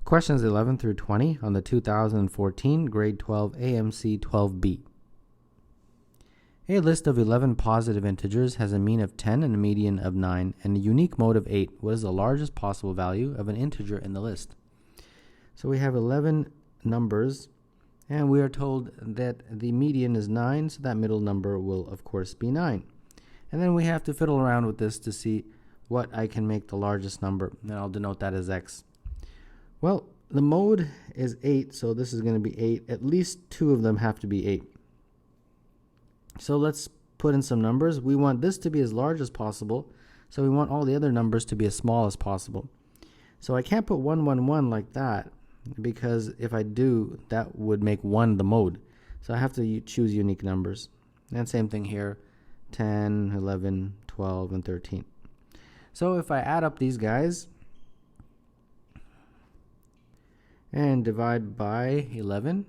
Questions 11 through 20 on the 2014 Grade 12 AMC 12B. A list of 11 positive integers has a mean of 10 and a median of 9 and a unique mode of 8. What is the largest possible value of an integer in the list? So we have 11 numbers, and we are told that the median is 9, so that middle number will, of course, be 9. And then we have to fiddle around with this to see what I can make the largest number, and I'll denote that as x. Well, the mode is 8, so this is going to be 8. At least 2 of them have to be 8. So let's put in some numbers. We want this to be as large as possible, so we want all the other numbers to be as small as possible. So I can't put 1, 1, 1 like that, because if I do, that would make 1 the mode. So I have to choose unique numbers. And same thing here, 10, 11, 12, and 13. So if I add up these guys and divide by 11,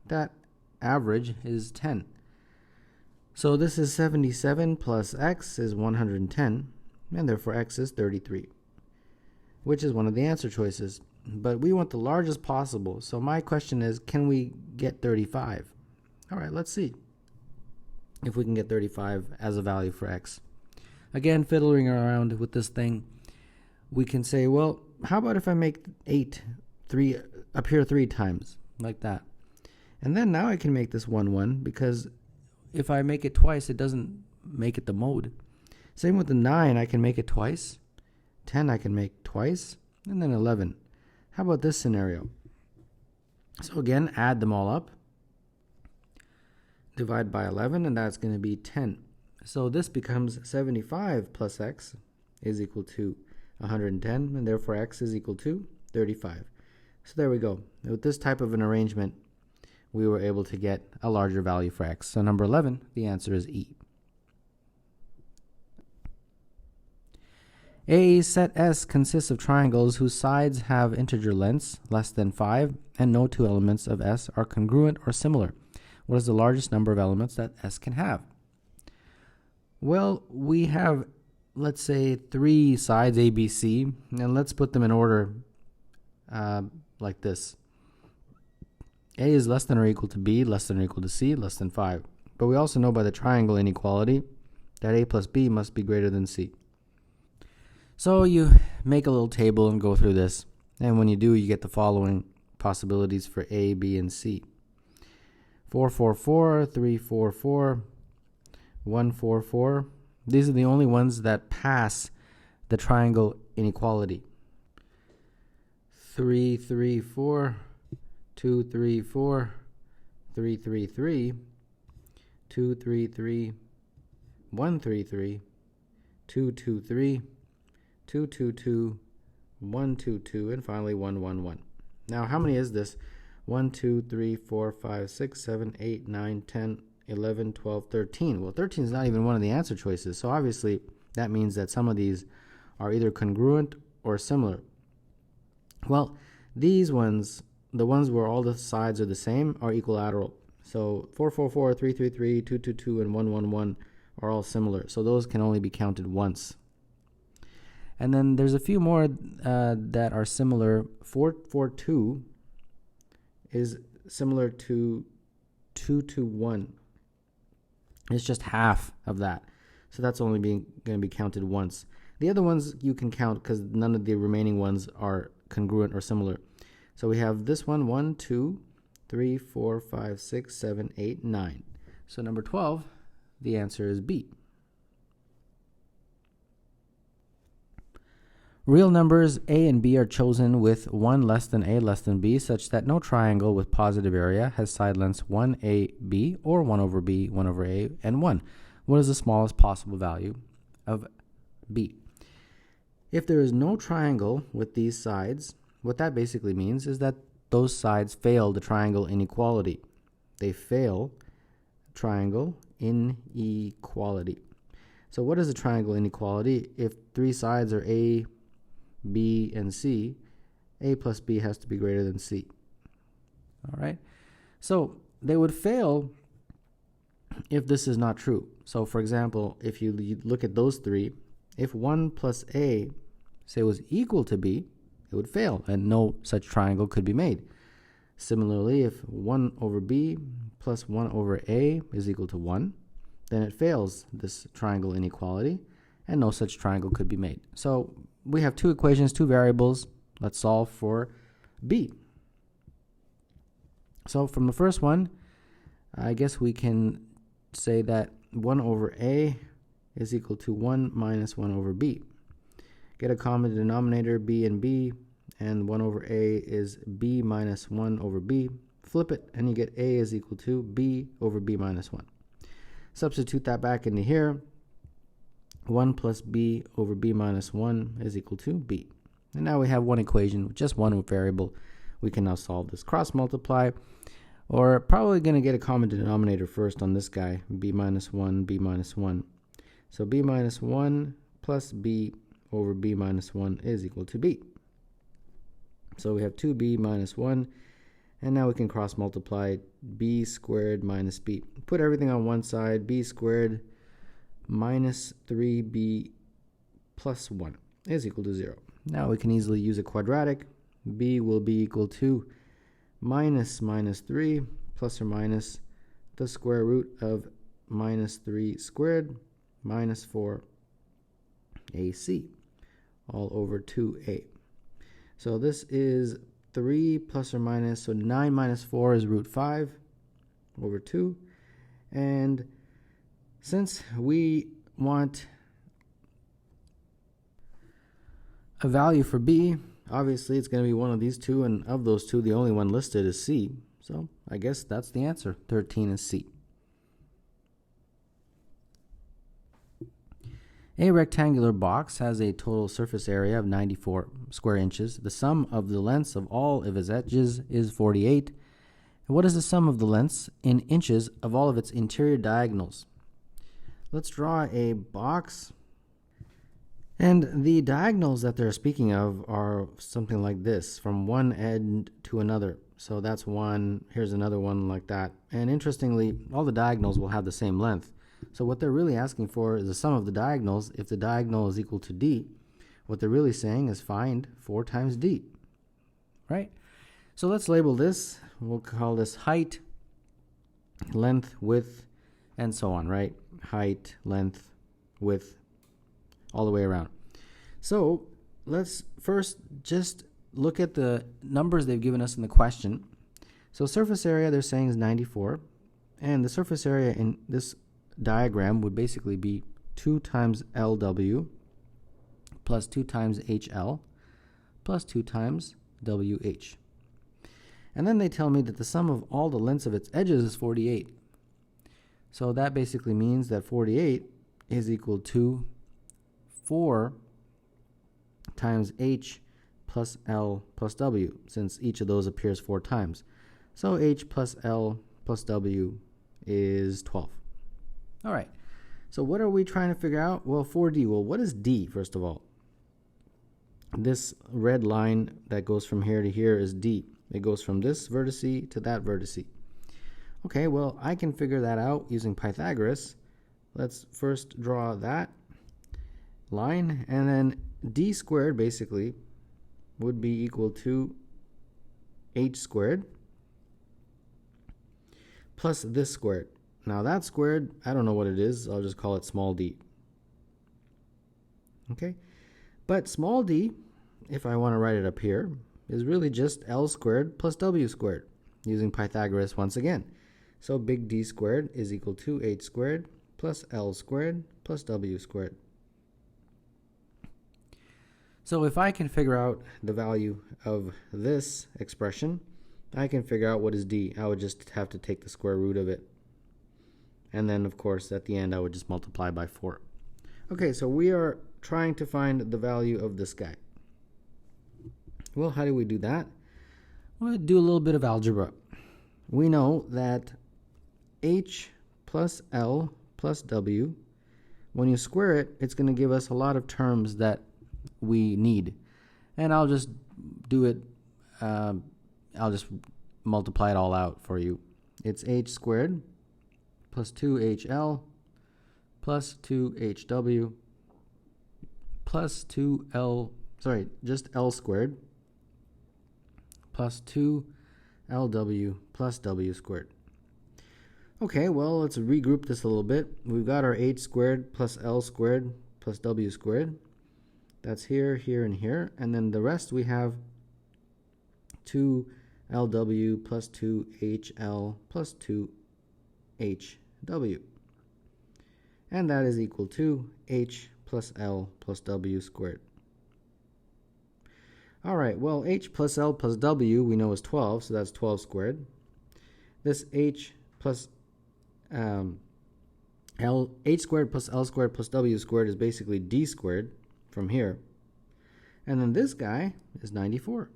that average is 10. So this is 77 plus x is 110, and therefore x is 33, which is one of the answer choices. But we want the largest possible, so my question is, can we get 35? All right, let's see if we can get 35 as a value for x. Again, fiddling around with this thing, we can say, well, how about if I make 8 appear 3 times, like that? And then now I can make this 1, 1, because if I make it twice, it doesn't make it the mode. Same with the 9, I can make it twice. 10 I can make twice, and then 11. How about this scenario? So again, add them all up. Divide by 11, and that's going to be 10. So this becomes 75 plus x is equal to 110, and therefore x is equal to 35. So there we go. With this type of an arrangement, we were able to get a larger value for x. So number 11, the answer is E. A set S consists of triangles whose sides have integer lengths less than 5 and no 2 elements of S are congruent or similar. What is the largest number of elements that S can have? Well, we have, let's say, 3 sides A, B, C, and let's put them in order like this. A is less than or equal to B, less than or equal to C, less than 5. But we also know by the triangle inequality that A plus B must be greater than C. So you make a little table and go through this. And when you do, you get the following possibilities for A, B, and C. 4, 4, 4, 3, 4, 4, 1, 4, 4. These are the only ones that pass the triangle inequality. 3, 3, 4. 2, 3, 4, 3, 3, 3, 2, 3, 3, 1, 3, 3, 2, 2, 3, 2, 2, 2, 1, 2, 2, and finally 1, 1, 1. Now, how many is this? 1, 2, 3, 4, 5, 6, 7, 8, 9, 10, 11, 12, 13. Well, 13 is not even one of the answer choices, so obviously that means that some of these are either congruent or similar. Well, these ones, the ones where all the sides are the same, are equilateral. So 4, 4, 4, 3, 3, 3, 2, 2, 2, and 1, 1, 1 are all similar. So those can only be counted once. And then there's a few more that are similar. 4, 4, 2 is similar to 2, 2, 1. It's just half of that. So that's only going to be counted once. The other ones you can count because none of the remaining ones are congruent or similar. So we have this one, 1, 2, 3, 4, 5, 6, 7, 8, 9. So number 12, the answer is B. Real numbers A and B are chosen with 1 less than A less than B such that no triangle with positive area has side lengths 1AB or 1 over B, 1 over A, and 1. What is the smallest possible value of B? If there is no triangle with these sides, what that basically means is that those sides fail the triangle inequality. They fail triangle inequality. So what is a triangle inequality? If 3 sides are A, B, and C, A plus B has to be greater than C. All right? So they would fail if this is not true. So for example, if you look at those 3, if 1 plus A, say, was equal to B, it would fail, and no such triangle could be made. Similarly, if 1 over b plus 1 over a is equal to 1, then it fails this triangle inequality, and no such triangle could be made. So we have two equations, two variables. Let's solve for b. So from the first one, I guess we can say that 1 over a is equal to 1 minus 1 over b. Get a common denominator, b and b, and 1 over a is b minus 1 over b. Flip it, and you get a is equal to b over b minus 1. Substitute that back into here. 1 plus b over b minus 1 is equal to b. And now we have one equation with just one variable. We can now solve this. Cross multiply, or probably going to get a common denominator first on this guy, b minus 1, b minus 1. So b minus 1 plus b over b minus 1 is equal to b. So we have 2b minus 1, and now we can cross multiply b squared minus b. Put everything on one side, b squared minus 3b plus 1 is equal to 0. Now we can easily use a quadratic. B will be equal to minus 3 plus or minus the square root of minus 3 squared minus 4 AC all over 2a. So this is 3 plus or minus, so 9 minus 4 is root 5 over 2. And since we want a value for b, obviously it's going to be one of these two, and of those two, the only one listed is c. So I guess that's the answer. 13 is c. A rectangular box has a total surface area of 94 square inches. The sum of the lengths of all of its edges is 48. And what is the sum of the lengths in inches of all of its interior diagonals? Let's draw a box. And the diagonals that they're speaking of are something like this, from one end to another. So that's one, here's another one like that. And interestingly, all the diagonals will have the same length. So what they're really asking for is the sum of the diagonals. If the diagonal is equal to d, what they're really saying is find 4 times d, right? So let's label this. We'll call this height, length, width, and so on, right? Height, length, width, all the way around. So let's first just look at the numbers they've given us in the question. So surface area they're saying is 94, and the surface area in this diagram would basically be 2 times LW plus 2 times HL plus 2 times WH. And then they tell me that the sum of all the lengths of its edges is 48. So that basically means that 48 is equal to 4 times H plus L plus W, since each of those appears 4 times. So H plus L plus W is 12. All right, so what are we trying to figure out? Well, 4D. Well, what is D, first of all? This red line that goes from here to here is D. It goes from this vertice to that vertice. Okay, well, I can figure that out using Pythagoras. Let's first draw that line, and then D squared basically would be equal to H squared plus this squared. Now that squared, I don't know what it is. I'll just call it small d. Okay? But small d, if I want to write it up here, is really just L squared plus W squared, using Pythagoras once again. So big D squared is equal to H squared plus L squared plus W squared. So if I can figure out the value of this expression, I can figure out what is d. I would just have to take the square root of it. And then, of course, at the end, I would just multiply by 4. Okay, so we are trying to find the value of this guy. Well, how do we do that? We'll do a little bit of algebra. We know that H plus L plus W, when you square it, it's going to give us a lot of terms that we need. And I'll just do it, I'll just multiply it all out for you. It's H squared plus 2HL plus 2HW plus 2L, just L squared plus 2LW plus W squared. Okay, well, let's regroup this a little bit. We've got our H squared plus L squared plus W squared. That's here, here, and here. And then the rest we have 2LW plus 2HL plus 2HW. And that is equal to H plus L plus W squared. All right, well, H plus L plus W we know is 12, so that's 12 squared. This H plus H squared plus L squared plus W squared is basically D squared from here. And then this guy is 94.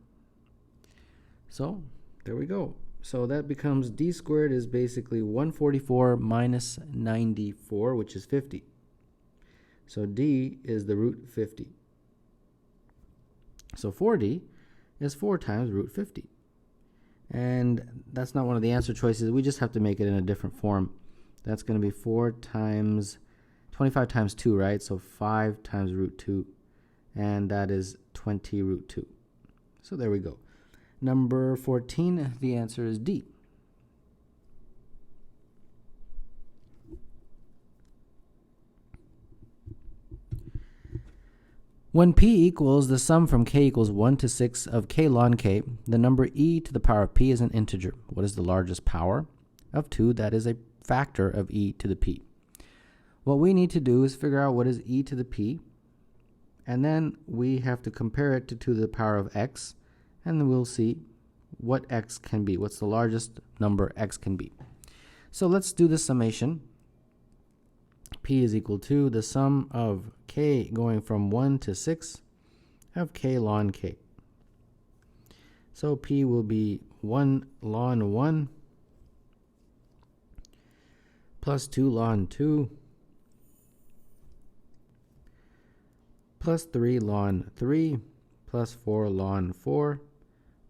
So there we go. So that becomes D squared is basically 144 minus 94, which is 50. So D is the root 50. So 4D is 4 times root 50. And that's not one of the answer choices. We just have to make it in a different form. That's going to be 4 times 25 times 2, right? So 5 times root 2. And that is 20 root 2. So there we go. Number 14, the answer is D. When p equals the sum from k equals 1 to 6 of k ln k, the number e to the power of p is an integer. What is the largest power of 2 that is a factor of e to the p? What we need to do is figure out what is e to the p, and then we have to compare it to 2 to the power of x, and then we'll see what x can be, what's the largest number x can be. So let's do the summation. P is equal to the sum of k going from 1 to 6 of k ln k. So P will be 1 ln 1 plus 2 ln 2 plus 3 ln 3 plus 4 ln 4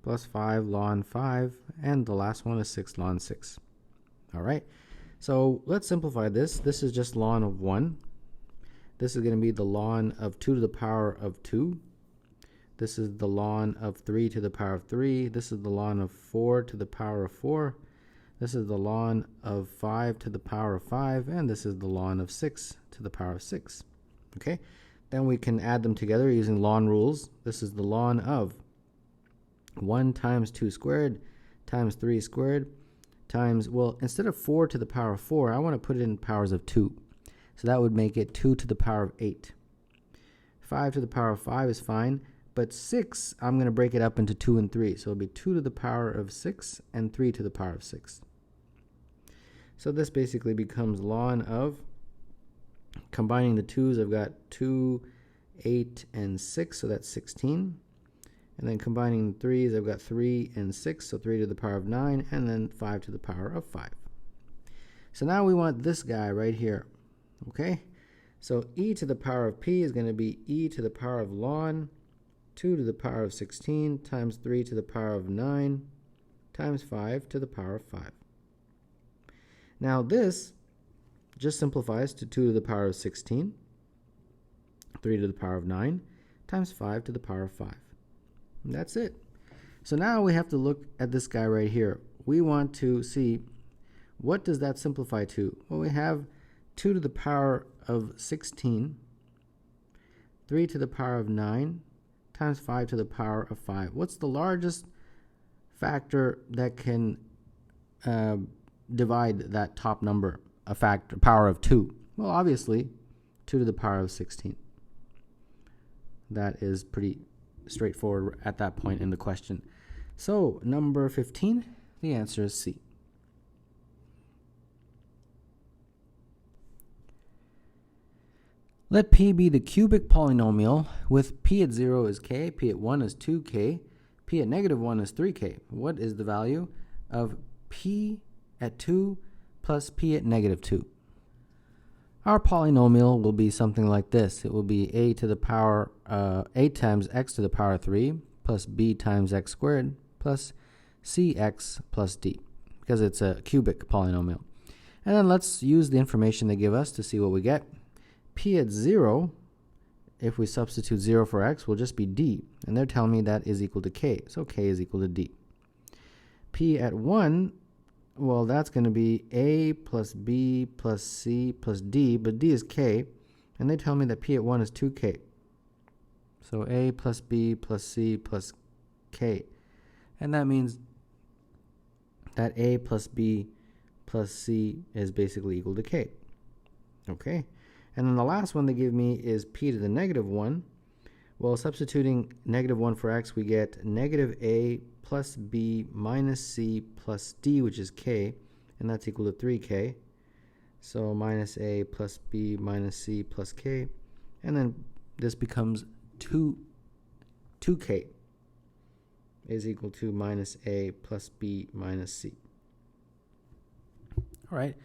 plus 5 ln 5, and the last one is 6 ln 6. All right. So let's simplify this. This is just ln of 1. This is going to be the ln of 2 to the power of 2. This is the ln of 3 to the power of 3. This is the ln of 4 to the power of 4. This is the ln of 5 to the power of 5. And this is the ln of 6 to the power of 6. Okay? Then we can add them together using ln rules. This is the ln of 1 times 2 squared times 3 squared times, well, instead of 4 to the power of 4, I want to put it in powers of 2. So that would make it 2 to the power of 8. 5 to the power of 5 is fine, but 6, I'm going to break it up into 2 and 3. So it'll be 2 to the power of 6 and 3 to the power of 6. So this basically becomes ln of, combining the 2's, I've got 2, 8, and 6, so that's 16. And then combining the 3's, I've got 3 and 6, so 3 to the power of 9, and then 5 to the power of 5. So now we want this guy right here, okay? So e to the power of p is going to be e to the power of ln 2 to the power of 16 times 3 to the power of 9 times 5 to the power of 5. Now this just simplifies to 2 to the power of 16, 3 to the power of 9 times 5 to the power of 5. And that's it. So now we have to look at this guy right here. We want to see, what does that simplify to? Well, we have 2 to the power of 16, 3 to the power of 9 times 5 to the power of 5. What's the largest factor that can divide that top number, a factor, power of 2? Well, obviously, 2 to the power of 16. That is pretty straightforward at that point in the question. So number 15, the answer is C. Let P be the cubic polynomial with P at 0 is K, P at 1 is 2K, P at negative 1 is 3K. What is the value of P at 2 plus P at negative 2? Our polynomial will be something like this. It will be a to the power, a times x to the power 3 plus b times x squared plus cx plus d, because it's a cubic polynomial. And then let's use the information they give us to see what we get. P at 0, if we substitute 0 for x, will just be d. And they're telling me that is equal to k. So k is equal to d. P at 1, well, that's going to be A plus B plus C plus D, but D is K, and they tell me that P at 1 is 2K. So A plus B plus C plus K. And that means that A plus B plus C is basically equal to K. Okay? And then the last one they give me is P to the negative 1. Well, substituting negative 1 for X, we get negative A plus B minus C plus D, which is K, and that's equal to 3K. So minus A plus B minus C plus K, and then this becomes 2K is equal to minus A plus B minus C. All right,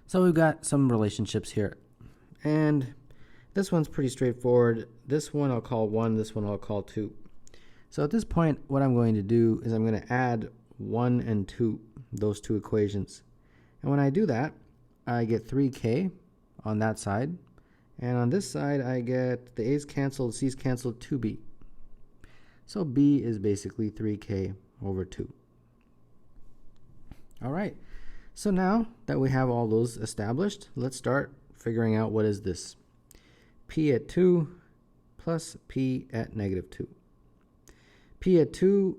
so we've got some relationships here, and this one's pretty straightforward. This one I'll call 1, this one I'll call 2. So at this point, what I'm going to do is I'm going to add 1 and 2, those two equations. And when I do that, I get 3K on that side. And on this side, I get the A's canceled, C's canceled, 2B. So B is basically 3K over 2. All right. So now that we have all those established, let's start figuring out what is this. P at 2 plus P at negative 2. P at 2,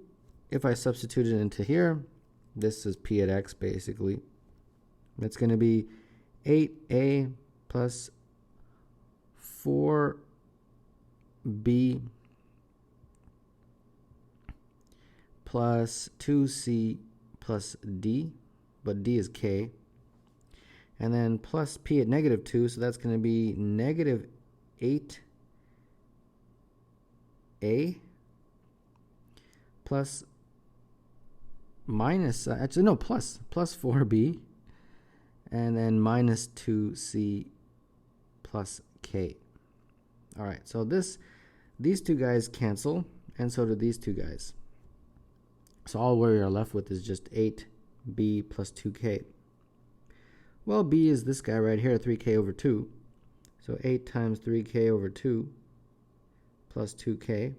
if I substitute it into here, this is P at X basically. It's going to be 8A plus 4B plus 2C plus D, but D is K. And then plus P at negative 2, so that's going to be negative 8A plus minus, plus 4B, and then minus 2C plus K. All right, so these two guys cancel, and so do these two guys. So all we are left with is just 8B plus 2K. Well, B is this guy right here, 3K over 2. So 8 times 3K over 2 plus 2K.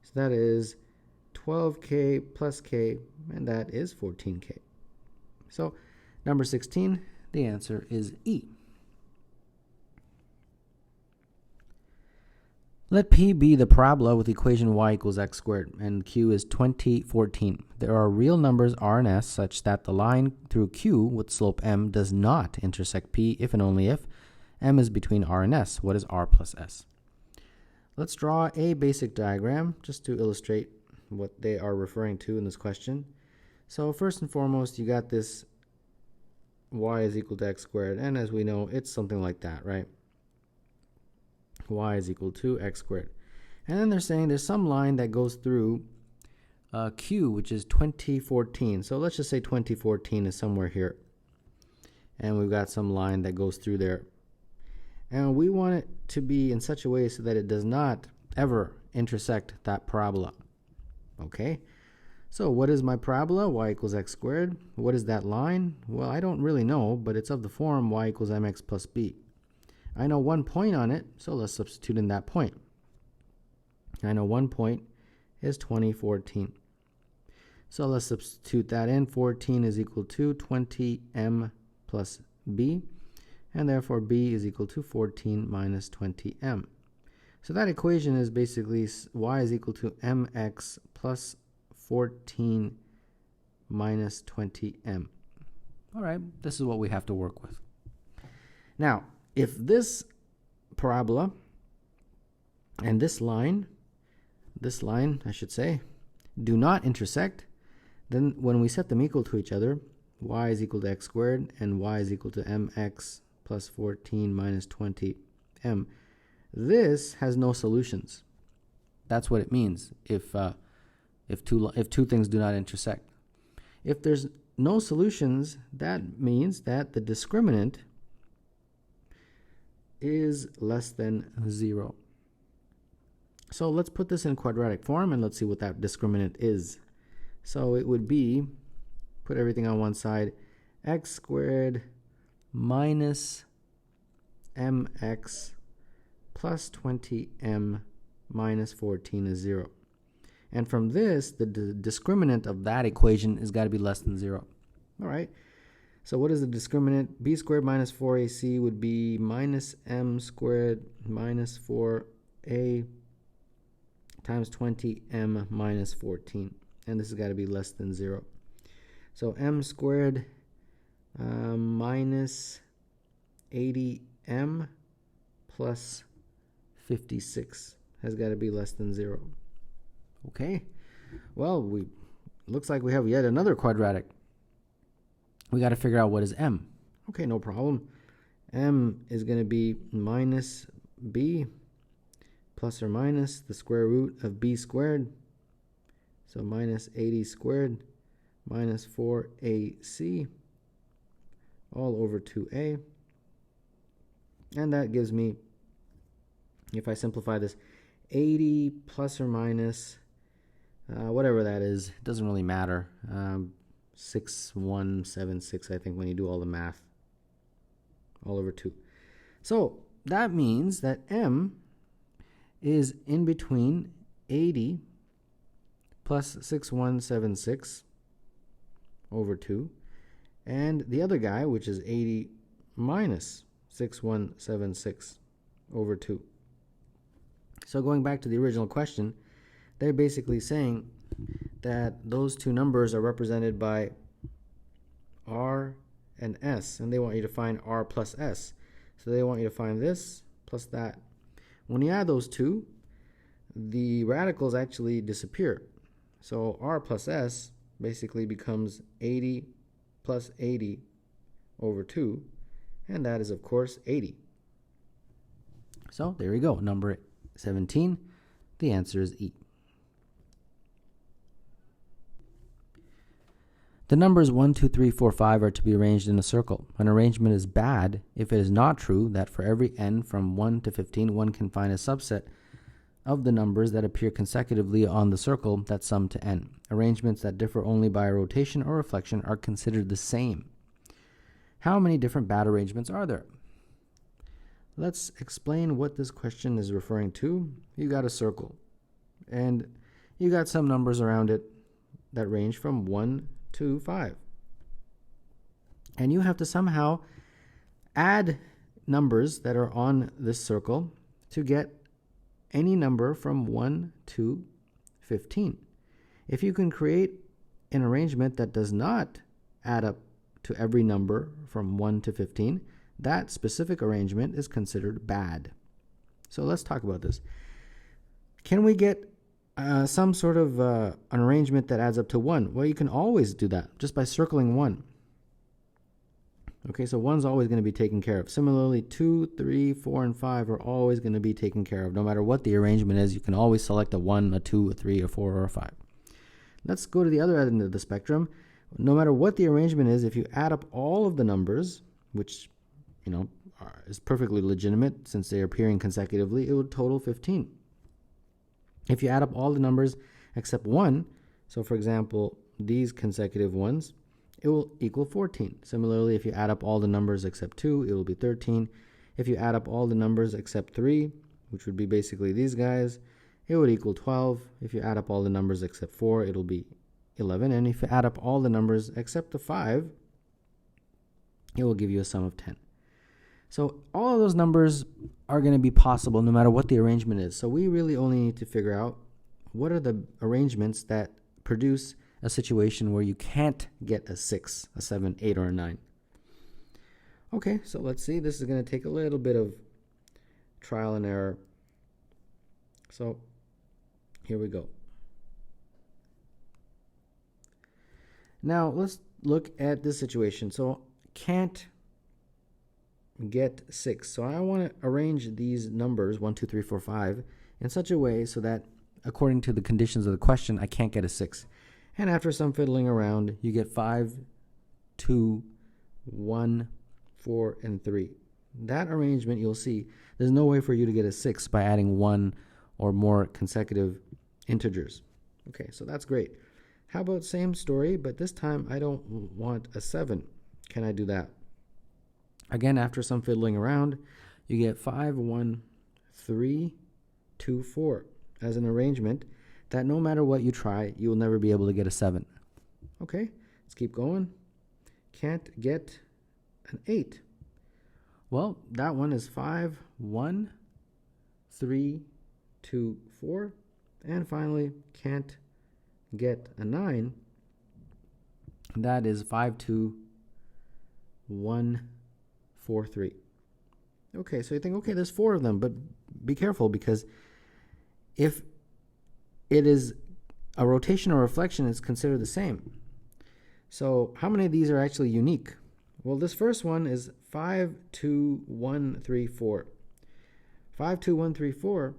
So that is 12K plus K, and that is 14K. So number 16, the answer is E. Let P be the parabola with equation y equals x squared, and Q is 20, 14. There are real numbers R and S such that the line through Q with slope M does not intersect P if and only if M is between R and S. What is R plus S? Let's draw a basic diagram just to illustrate what they are referring to in this question. So first and foremost, you got this y is equal to x squared, and as we know, it's something like that, right? Y is equal to x squared. And then they're saying there's some line that goes through Q, which is 2014. So let's just say 2014 is somewhere here. And we've got some line that goes through there. And we want it to be in such a way so that it does not ever intersect that parabola. Okay? So what is my parabola? Y equals x squared. What is that line? Well, I don't really know, but it's of the form y equals mx plus b. I know one point on it, so let's substitute in that point. I know one point is 2014. So let's substitute that in. 14 is equal to 20m plus b, and therefore b is equal to 14 minus 20m. So that equation is basically y is equal to mx plus 14 minus 20m. All right, this is what we have to work with. Now, if this parabola and this line, I should say, do not intersect, then when we set them equal to each other, y is equal to x squared and y is equal to mx plus 14 minus 20m, this has no solutions. That's what it means if two things do not intersect. If there's no solutions, that means that the discriminant is less than 0. So let's put this in quadratic form and let's see what that discriminant is. So it would be, put everything on one side, x squared minus mx plus 20m minus 14 is 0. And from this, the discriminant of that equation has got to be less than 0. All right. So what is the discriminant? B squared minus 4ac would be minus m squared minus 4a times 20m minus 14. And this has got to be less than 0. So m squared minus 80m plus 56 has got to be less than 0. Okay. Well, looks like we have yet another quadratic. We got to figure out what is m. Okay, no problem. M is going to be minus b plus or minus the square root of b squared. So minus 80 squared minus 4ac all over 2a. And that gives me, if I simplify this, 80 plus or minus, whatever that is, it doesn't really matter. 6176, I think, when you do all the math, all over 2. So that means that m is in between 80 plus 6176 over 2, and the other guy, which is 80 minus 6176 over 2. So going back to the original question, they're basically saying that those two numbers are represented by r and s, and they want you to find r plus s. So they want you to find this plus that. When you add those two, the radicals actually disappear. So r plus s basically becomes 80 plus 80 over 2, and that is, of course, 80. So there we go, number 17. The answer is E. The numbers 1, 2, 3, 4, 5 are to be arranged in a circle. An arrangement is bad if it is not true that for every n from 1 to 15, one can find a subset of the numbers that appear consecutively on the circle that sum to n. Arrangements that differ only by a rotation or reflection are considered the same. How many different bad arrangements are there? Let's explain what this question is referring to. You got a circle, and you got some numbers around it that range from 1 to 5. And you have to somehow add numbers that are on this circle to get any number from 1 to 15. If you can create an arrangement that does not add up to every number from 1 to 15, that specific arrangement is considered bad. So let's talk about this. Can we get some sort of an arrangement that adds up to 1? Well, you can always do that just by circling 1. Okay, so 1's always going to be taken care of. Similarly, 2, 3, 4, and 5 are always going to be taken care of. No matter what the arrangement is, you can always select a 1, a 2, a 3, a 4, or a 5. Let's go to the other end of the spectrum. No matter what the arrangement is, if you add up all of the numbers, which is perfectly legitimate since they are appearing consecutively, it would total 15. If you add up all the numbers except 1, so for example, these consecutive ones, it will equal 14. Similarly, if you add up all the numbers except 2, it will be 13. If you add up all the numbers except 3, which would be basically these guys, it would equal 12. If you add up all the numbers except 4, it'll be 11. And if you add up all the numbers except the 5, it will give you a sum of 10. So all of those numbers are going to be possible no matter what the arrangement is. So we really only need to figure out what are the arrangements that produce a situation where you can't get a 6, a 7, 8, or a 9. Okay, so let's see. This is going to take a little bit of trial and error. So here we go. Now let's look at this situation. So can't get 6. So I want to arrange these numbers 1, 2, 3, 4, 5 in such a way so that according to the conditions of the question, I can't get a 6. And after some fiddling around, you get 5, 2, 1, 4, and 3. That arrangement, you'll see, there's no way for you to get a 6 by adding 1 or more consecutive integers. Okay, so that's great. How about same story, but this time I don't want a 7. Can I do that? Again, after some fiddling around, you get 5, 1, 3, 2, 4 as an arrangement that no matter what you try, you will never be able to get a 7. Okay, let's keep going. Can't get an 8. Well, that one is 5, 1, 3, 2, 4. And finally, can't get a 9. That is 5, 2, 1, 4, 3. Okay, so you think, okay, there's 4 of them, but be careful, because if it is a rotation or reflection, it's considered the same. So how many of these are actually unique? Well, this first one is 5, 2, 1, 3, 4. 5, 2, 1, 3, 4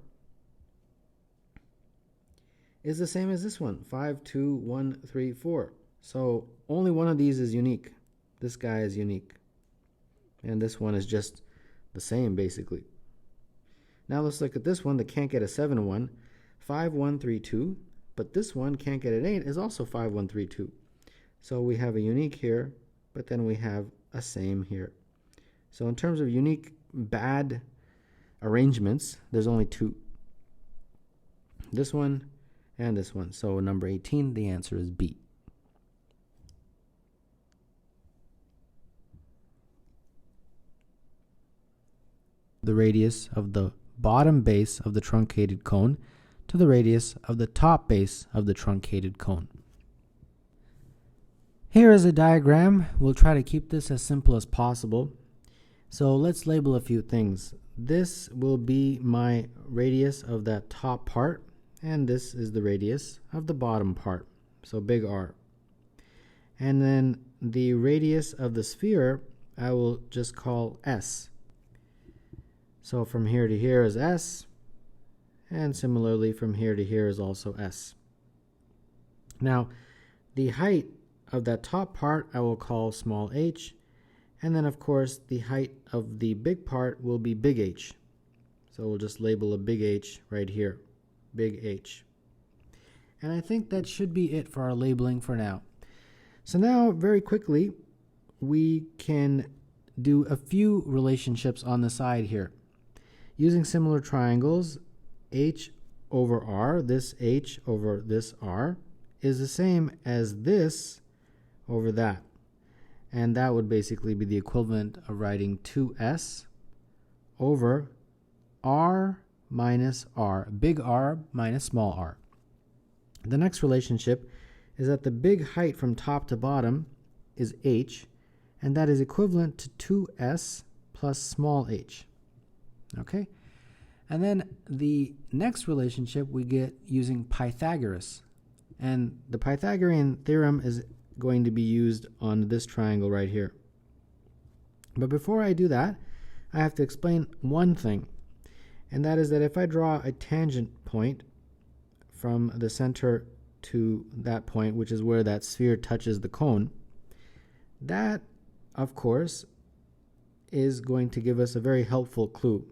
is the same as this one, 5, 2, 1, 3, 4. So only one of these is unique. This guy is unique. And this one is just the same, basically. Now let's look at this one that can't get a 7, 1. 5, 1, 3, 2. But this one can't get an 8 is also 5, 1, 3, 2. So we have a unique here, but then we have a same here. So in terms of unique bad arrangements, there's only 2. This one and this one. So number 18, the answer is B. The radius of the bottom base of the truncated cone to the radius of the top base of the truncated cone. Here is a diagram. We'll try to keep this as simple as possible. So let's label a few things. This will be my radius of that top part, and this is the radius of the bottom part, so big R. And then the radius of the sphere I will just call S. So from here to here is S, and similarly from here to here is also S. Now, the height of that top part I will call small h, and then of course the height of the big part will be big H. So we'll just label a big H right here, big H. And I think that should be it for our labeling for now. So now, very quickly, we can do a few relationships on the side here. Using similar triangles, H over R, this H over this R, is the same as this over that. And that would basically be the equivalent of writing 2S over R minus R, big R minus small r. The next relationship is that the big height from top to bottom is h, and that is equivalent to 2s plus small h. Okay? And then the next relationship we get using Pythagoras. And the Pythagorean theorem is going to be used on this triangle right here. But before I do that, I have to explain one thing. And that is that if I draw a tangent point from the center to that point, which is where that sphere touches the cone, that, of course, is going to give us a very helpful clue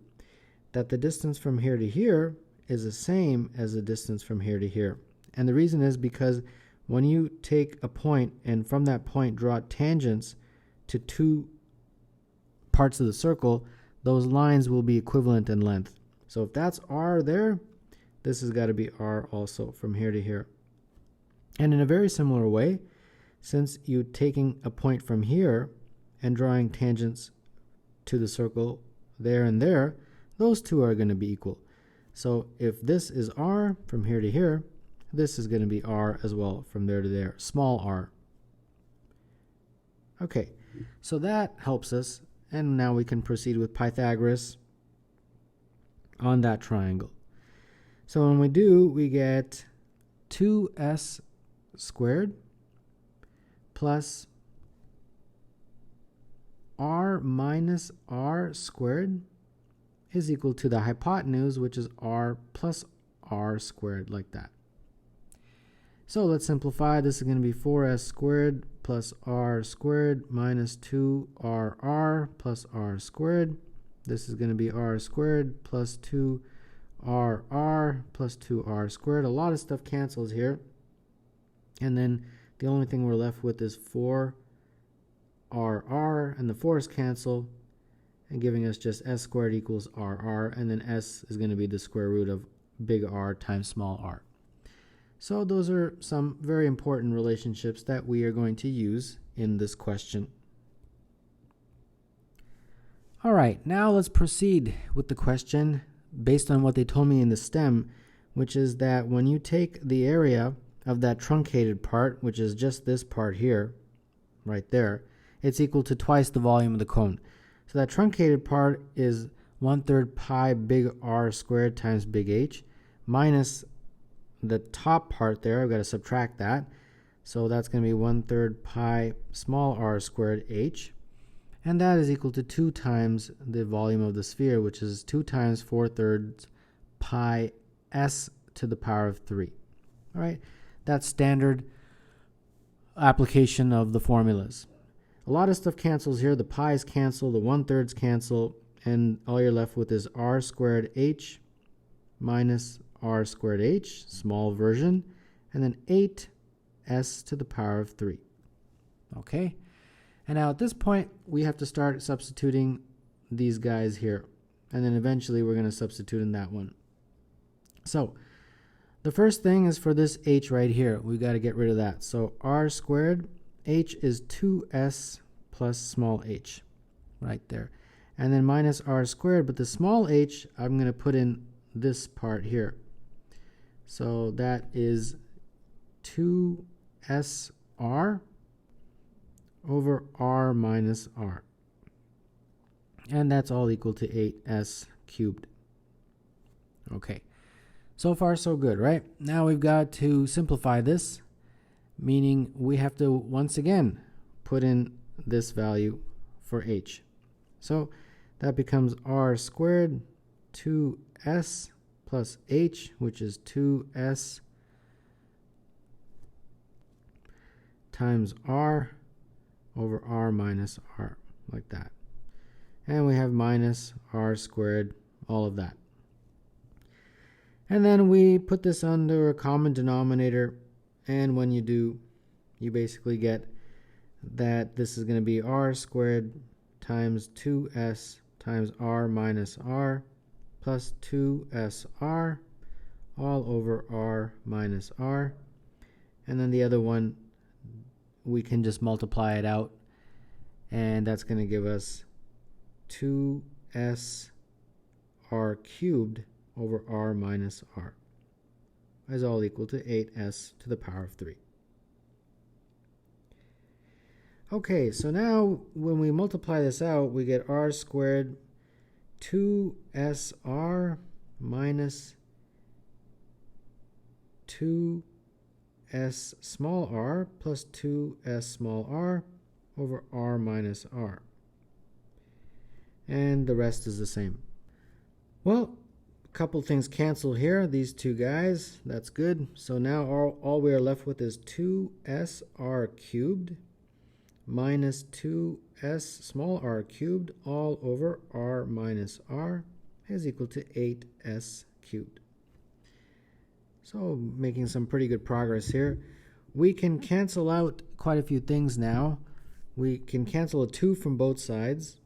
that the distance from here to here is the same as the distance from here to here. And the reason is because when you take a point and from that point draw tangents to two parts of the circle, those lines will be equivalent in length. So if that's R there, this has got to be R also from here to here. And in a very similar way, since you're taking a point from here and drawing tangents to the circle there and there, those two are going to be equal. So if this is R from here to here, this is going to be R as well from there to there, small r. Okay, so that helps us, and now we can proceed with Pythagoras on that triangle. So when we do, we get 2s squared plus r minus r squared is equal to the hypotenuse, which is r plus r squared, like that. So let's simplify. This is going to be 4s squared plus r squared minus 2rr plus r squared. This is going to be r squared plus 2rr plus 2r squared. A lot of stuff cancels here. And then the only thing we're left with is 4rr, and the 4's cancel, and giving us just s squared equals rr, and then s is going to be the square root of big R times small r. So those are some very important relationships that we are going to use in this question. All right, now let's proceed with the question based on what they told me in the STEM, which is that when you take the area of that truncated part, which is just this part here, right there, it's equal to twice the volume of the cone. So that truncated part is 1/3 pi big R squared times big H minus the top part there. I've got to subtract that. So that's going to be 1/3 pi small r squared H. And that is equal to 2 times the volume of the sphere, which is 2 times 4/3 pi s to the power of 3. All right, that's standard application of the formulas. A lot of stuff cancels here. The pi's cancel, the 1/3s cancel, and all you're left with is r squared h minus r squared h, small version, and then 8s to the power of 3. Okay? And now at this point, we have to start substituting these guys here. And then eventually we're going to substitute in that one. So the first thing is for this h right here. We've got to get rid of that. So r squared, h is 2s plus small h right there. And then minus r squared, but the small h, I'm going to put in this part here. So that is 2sr over r minus r. And that's all equal to 8s cubed. Okay, so far so good, right? Now we've got to simplify this, meaning we have to once again put in this value for h. So that becomes r squared 2s plus h, which is 2s times r over r minus r, like that. And we have minus r squared, all of that. And then we put this under a common denominator, and when you do, you basically get that this is going to be r squared times 2s times r minus r plus 2sr all over r minus r. And then the other one, we can just multiply it out, and that's going to give us 2sr cubed over r minus r is all equal to 8s to the power of 3. Okay, so now when we multiply this out, we get r squared 2sr minus 2s small r plus 2s small r over r minus r. And the rest is the same. Well, a couple things cancel here. These two guys, that's good. So now all we are left with is 2sr cubed minus 2s small r cubed all over r minus r is equal to 8s cubed. So making some pretty good progress here. We can cancel out quite a few things now. We can cancel a 2 from both sides,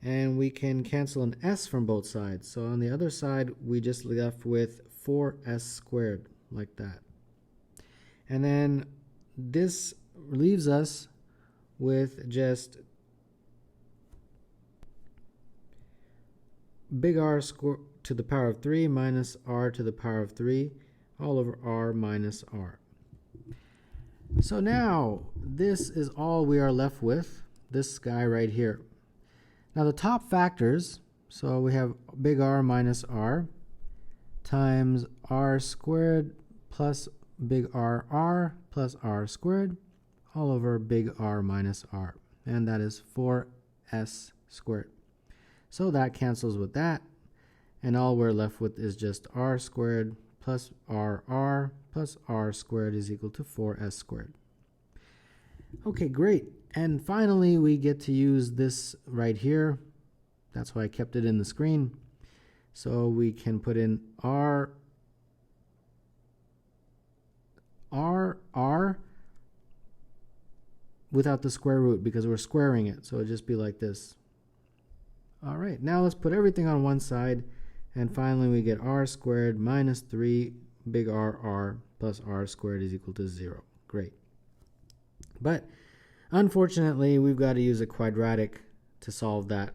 and we can cancel an s from both sides. So on the other side, we just left with 4s squared, like that. And then this leaves us with just big R to the power of 3 minus r to the power of 3 all over r minus r. So now this is all we are left with, this guy right here. Now the top factors, so we have big R minus r times r squared plus big R plus r squared all over big R minus r, and that is 4s squared. So that cancels with that, and all we're left with is just r squared plus rr plus r squared is equal to 4s squared. Okay, great. And finally, we get to use this right here. That's why I kept it in the screen. So we can put in r without the square root because we're squaring it. So it'll just be like this. All right, now let's put everything on one side. And finally, we get r squared minus 3 big R plus r squared is equal to 0. Great. But unfortunately, we've got to use a quadratic to solve that.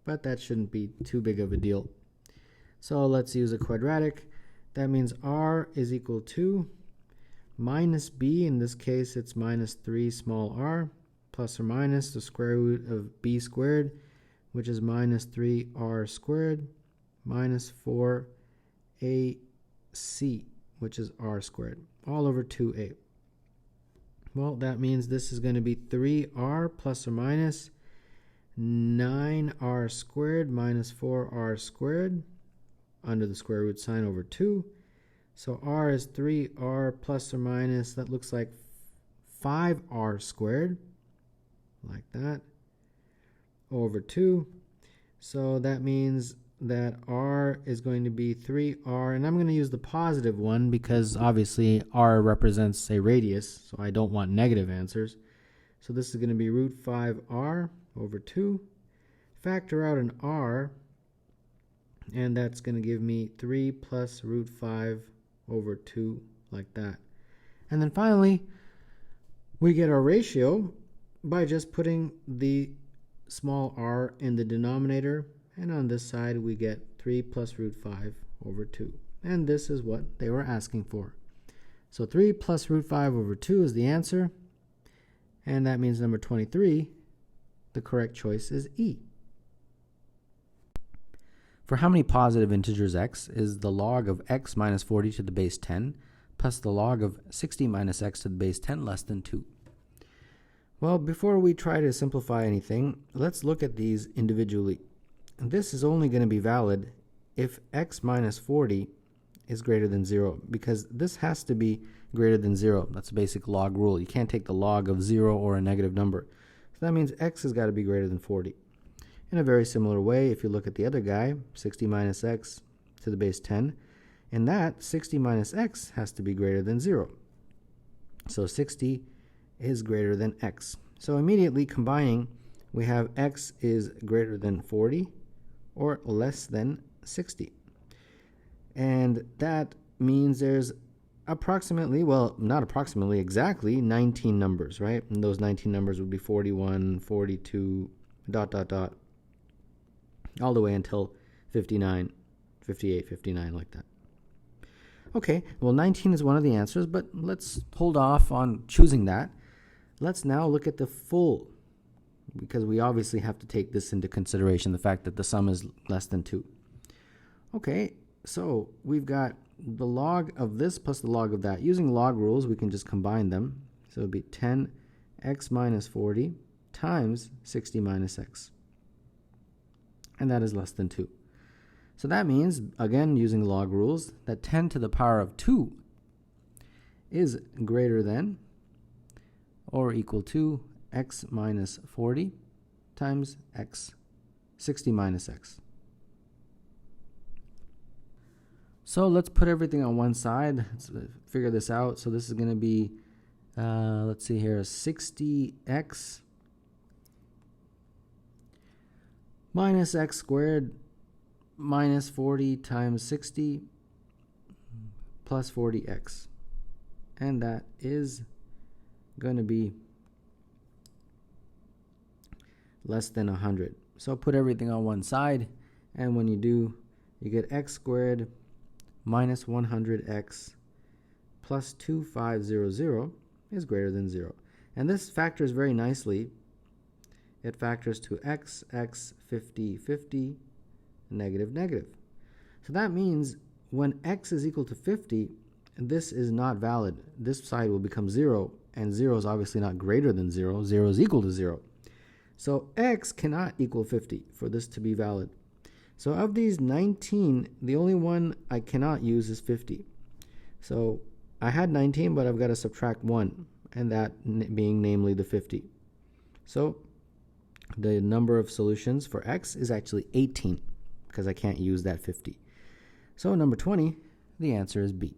But that shouldn't be too big of a deal. So let's use a quadratic. That means r is equal to minus b. In this case, it's minus 3 small r, plus or minus the square root of b squared, which is minus 3r squared, minus 4ac, which is r squared, all over 2a. Well, that means this is going to be 3r plus or minus 9r squared minus 4r squared under the square root sign over 2. So r is 3r plus or minus, that looks like 5r squared, like that, over 2. So that means that r is going to be 3r, and I'm going to use the positive one because obviously r represents a radius, so I don't want negative answers. So this is going to be root 5r over 2. Factor out an r, and that's going to give me 3 plus root 5 over 2, like that. And then finally, we get our ratio by just putting the small r in the denominator, and on this side we get 3 plus root 5 over 2. And this is what they were asking for. So 3 plus root 5 over 2 is the answer, and that means number 23, the correct choice is E. For how many positive integers x is the log of x minus 40 to the base 10 plus the log of 60 minus x to the base 10 less than 2? Well, before we try to simplify anything, let's look at these individually. And this is only going to be valid if x minus 40 is greater than 0, because this has to be greater than 0. That's a basic log rule. You can't take the log of 0 or a negative number. So that means x has got to be greater than 40. In a very similar way, if you look at the other guy, 60 minus x to the base 10, in that, 60 minus x has to be greater than 0. So 60 is greater than x. So immediately combining, we have x is greater than 40 or less than 60. And that means there's approximately, well, not approximately, exactly 19 numbers, right? And those 19 numbers would be 41, 42, ... all the way until 59, 58, 59, like that. Okay, well, 19 is one of the answers, but let's hold off on choosing that. Let's now look at the full, because we obviously have to take this into consideration, the fact that the sum is less than 2. Okay, so we've got the log of this plus the log of that. Using log rules, we can just combine them. So it would be 10x minus 40 times 60 minus x. And that is less than 2. So that means, again, using log rules, that 10 to the power of 2 is greater than or equal to x minus 40 times x, 60 minus x. So let's put everything on one side. Let's figure this out. So this is going to be, let's see here, 60x minus x squared minus 40 times 60 plus 40x. And that is going to be less than 100. So put everything on one side, and when you do, you get x squared minus 100x plus 2500 is greater than 0. And this factors very nicely. It factors to x, 50, 50, negative, negative. So that means when x is equal to 50, this is not valid. This side will become 0, and 0 is obviously not greater than 0. 0 is equal to 0. So x cannot equal 50 for this to be valid. So of these 19, the only one I cannot use is 50. So I had 19, but I've got to subtract 1, and that being namely the 50. So the number of solutions for x is actually 18, because I can't use that 50. So number 20, the answer is B.